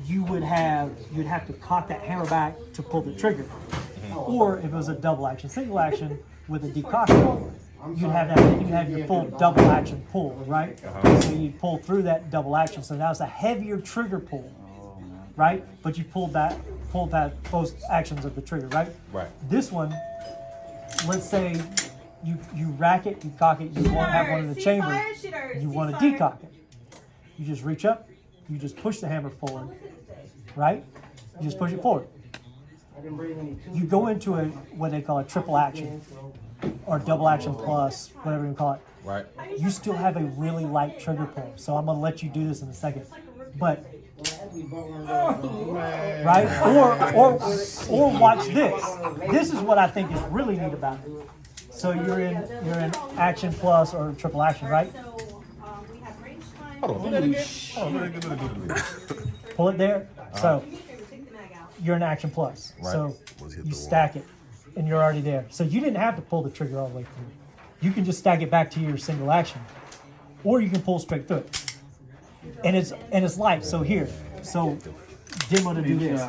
you'd have to cock that hammer back to pull the trigger. Or if it was a double action, single action with a decocker, you'd have your full double action pull, right? So you pull through that double action. So now it's a heavier trigger pull, right? But you pulled back both actions of the trigger, right? Right. This one, let's say you rack it, you cock it, you won't have one in the chamber, you want to decock it. You just reach up, you just push the hammer forward, right? You just push it forward. You go into what they call a triple action or double action plus, whatever you call it. Right. You still have a really light trigger pull. So I'm going to let you do this in a second. But right? Or watch this. This is what I think is really neat about it. So you're in action plus or triple action, right? Hold on, do that again. Do it again. Pull it there. So you're in action plus. Right. So you stack it and you're already there. So you didn't have to pull the trigger all the way through. You can just stack it back to your single action. Or you can pull straight through it. And it's light. So here. So demo to do this.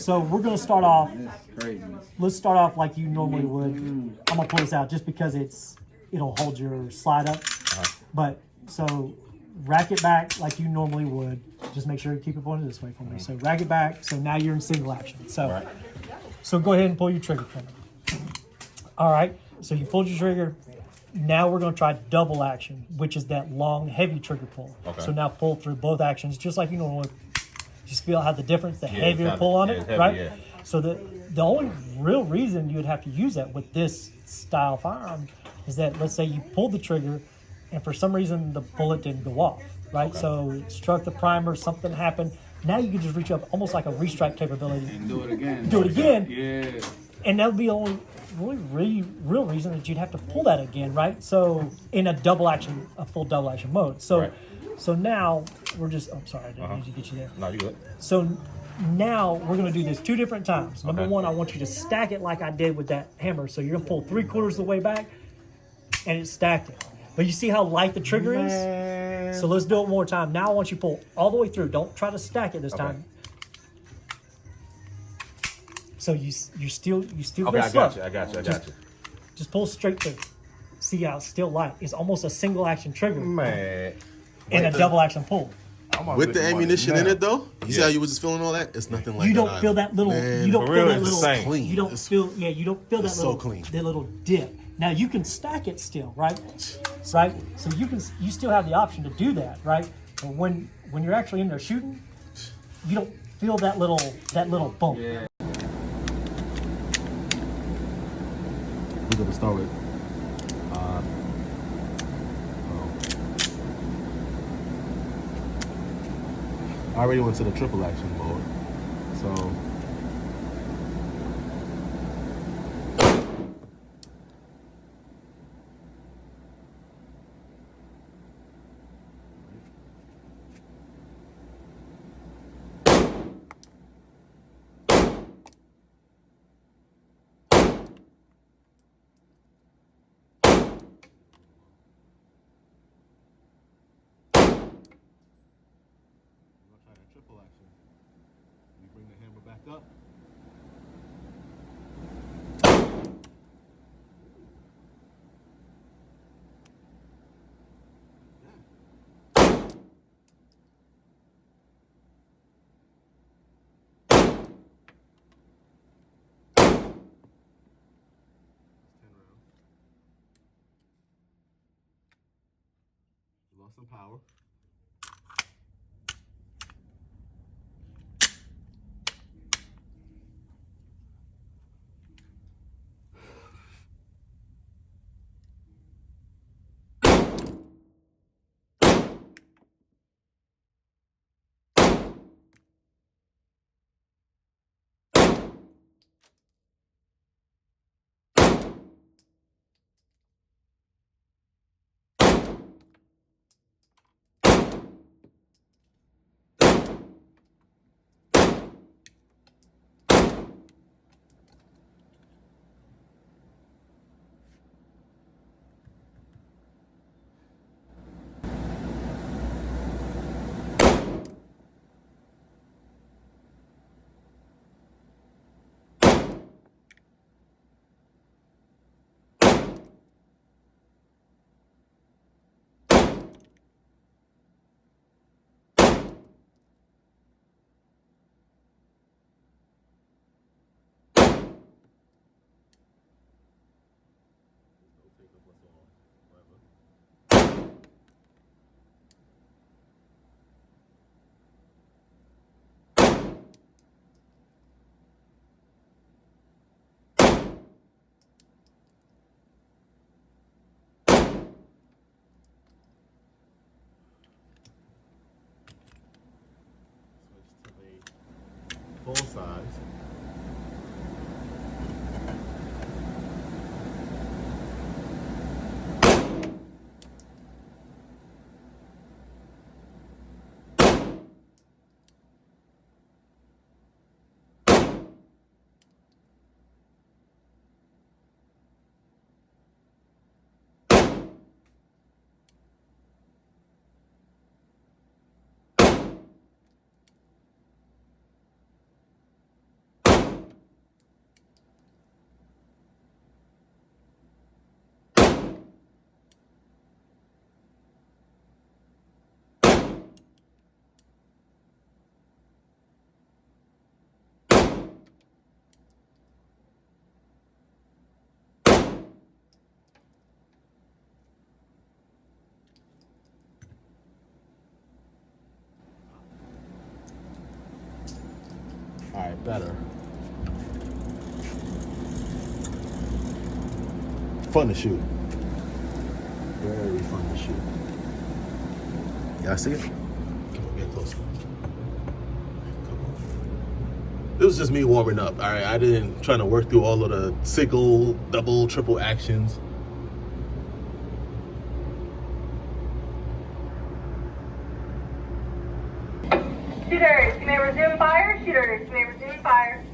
So we're gonna start off. Let's start off like you normally would. I'm gonna pull this out just because it'll hold your slide up. But so rack it back like you normally would. Just make sure you keep it pointed this way for me. So rack it back. So now you're in single action. So go ahead and pull your trigger from it. All right. So you pulled your trigger. Now we're going to try double action, which is that long, heavy trigger pull. Okay. So now pull through both actions, just like you normally. Just feel how the difference, the heavier pull on it, heavy, right? Yeah. So the only real reason you'd have to use that with this style firearm is that, let's say you pulled the trigger, and for some reason the bullet didn't go off, right? Okay. So it struck the primer, something happened. Now you can just reach up, almost like a restrike capability. And do it again. Do it again. Yeah. And that would be the only real reason that you'd have to pull that again, right? So in a full double action mode. So right. So now we're just, I'm sorry, I didn't need to get you there. No, you good. So now we're going to do this 2 different times. Number one, I want you to stack it like I did with that hammer. So you're going to pull 3/4 of the way back and it's stacked it. But you see how light the trigger is? So let's do it one more time. Now I want you to pull all the way through. Don't try to stack it this time. So you still Okay, I got you. Just pull straight through. See how it's still light. It's almost a single action trigger. Man. And a double action pull. With the ammunition in it though, you see how you was just feeling all that? It's nothing like that. You don't feel that little. You don't feel that little. Clean. You don't feel. Yeah, you don't feel that little. So clean. That little dip. Now you can stack it still, right? Right. So you still have the option to do that, right? But when you're actually in there shooting, you don't feel that little bump. Yeah. We're gonna start with. I already went to the triple action mode, so. Triple action. You bring the hammer back up. Lost some power. full size. All right, better. Fun to shoot. Very fun to shoot. Y'all see it? Come on, get closer. Come on. It was just me warming up. All right, I didn't try to work through all of the single, double, triple actions. Shooters, you may resume fire. Shooters, you may resume fire.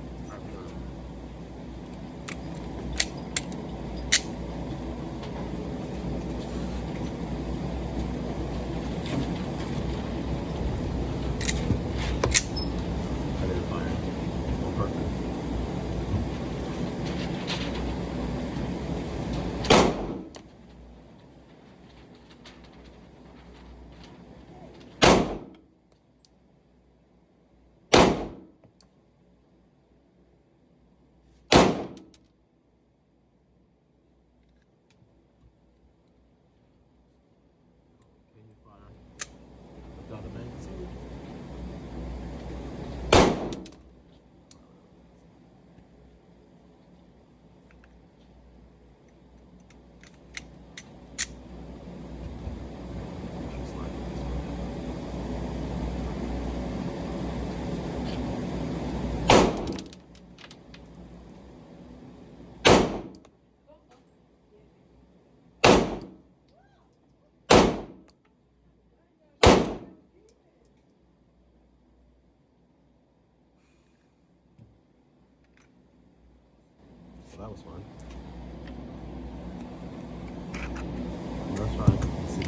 I didn't fire. On purpose. So that was fun. Let's try and see.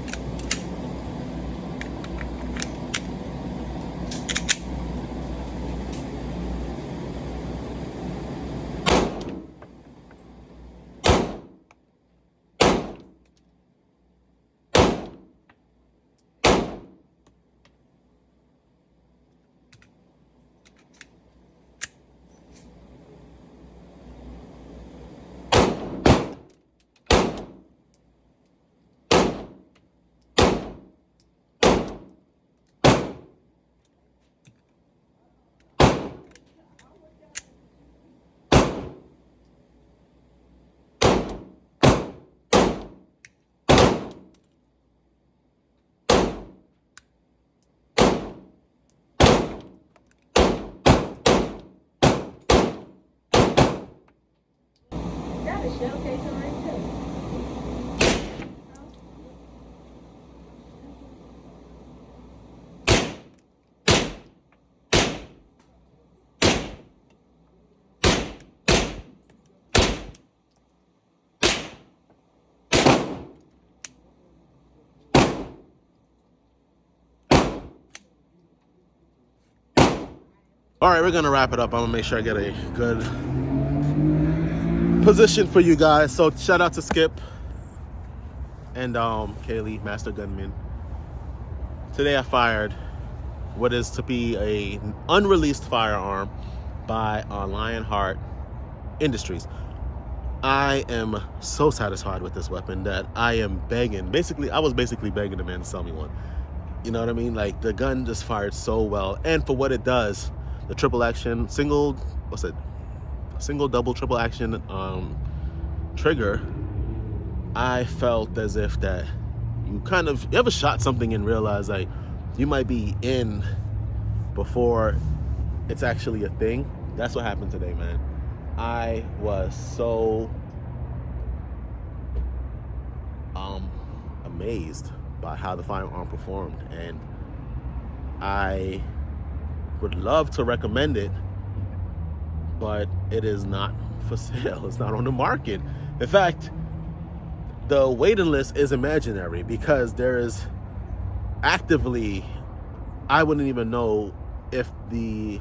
Got a shell case already too. All right, we're gonna wrap it up. I'm gonna make sure I get a good position for you guys. So shout out to Skip and Kaylee, Master Gunman. Today I fired what is to be a unreleased firearm by Lionheart Industries. I am so satisfied with this weapon that I am begging. I was basically begging the man to sell me one. You know what I mean? Like, the gun just fired so well, and for what it does, the triple action, single, double, triple action trigger, I felt as if that you ever shot something and realized like you might be in before it's actually a thing. That's what happened today, man. I was so amazed by how the firearm performed, and I would love to recommend it, but it is not for sale. It's not on the market. In fact, the waiting list is imaginary because there is actively, I wouldn't even know if the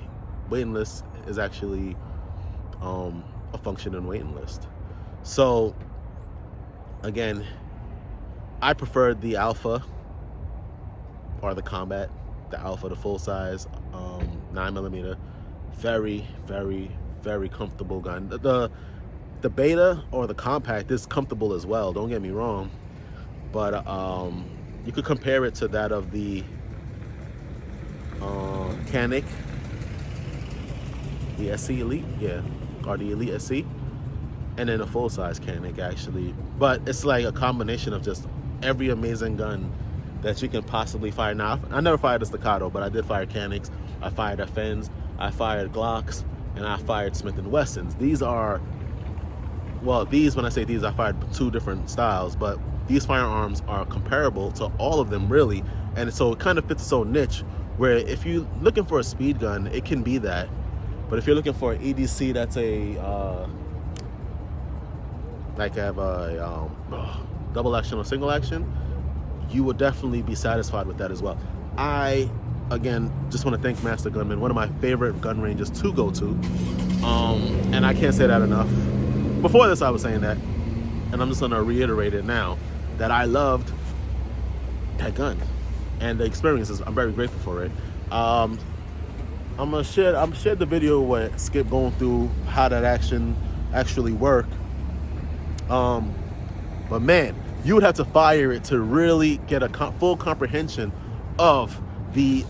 waiting list is actually a functioning waiting list. So again, I preferred the Alpha or the Combat, the Alpha, the full size 9mm. Very, very, very comfortable gun. The Beta or the Compact is comfortable as well, don't get me wrong, but you could compare it to that of the Canic, the SC Elite, yeah, or the Elite SC, and then a full-size Canic actually. But it's like a combination of just every amazing gun that you can possibly fire. Now, I never fired a Staccato, but I did fire Canics, I fired FNs, I fired Glocks, and I fired Smith & Wessons. These are, well, these, when I say these, I fired 2 different styles, but these firearms are comparable to all of them, really. And so it kind of fits its own niche, where if you're looking for a speed gun, it can be that. But if you're looking for an EDC that's a, like have a double action or single action, you will definitely be satisfied with that as well. I, again, just want to thank Master Gunman, one of my favorite gun ranges to go to. And I can't say that enough. Before this, I was saying that, and I'm just going to reiterate it now, that I loved that gun and the experiences. I'm very grateful for it. I'm gonna share the video where Skip going through how that actually work. But man, you would have to fire it to really get a full comprehension of the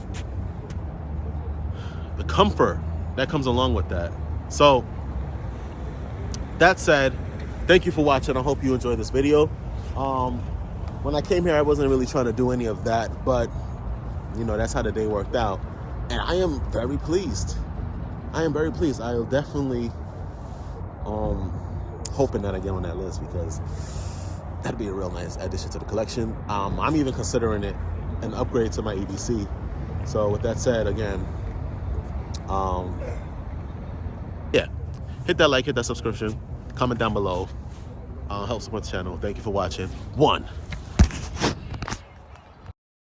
comfort that comes along with that. So that said, thank you for watching. I hope you enjoyed this video. When I came here, I wasn't really trying to do any of that, but you know, that's how the day worked out. And I am very pleased. I am very pleased. I'll definitely hoping that I get on that list, because that'd be a real nice addition to the collection. I'm even considering it an upgrade to my EDC. So with that said, again, yeah, hit that like, hit that subscription, comment down below. Help support the channel. Thank you for watching. 1.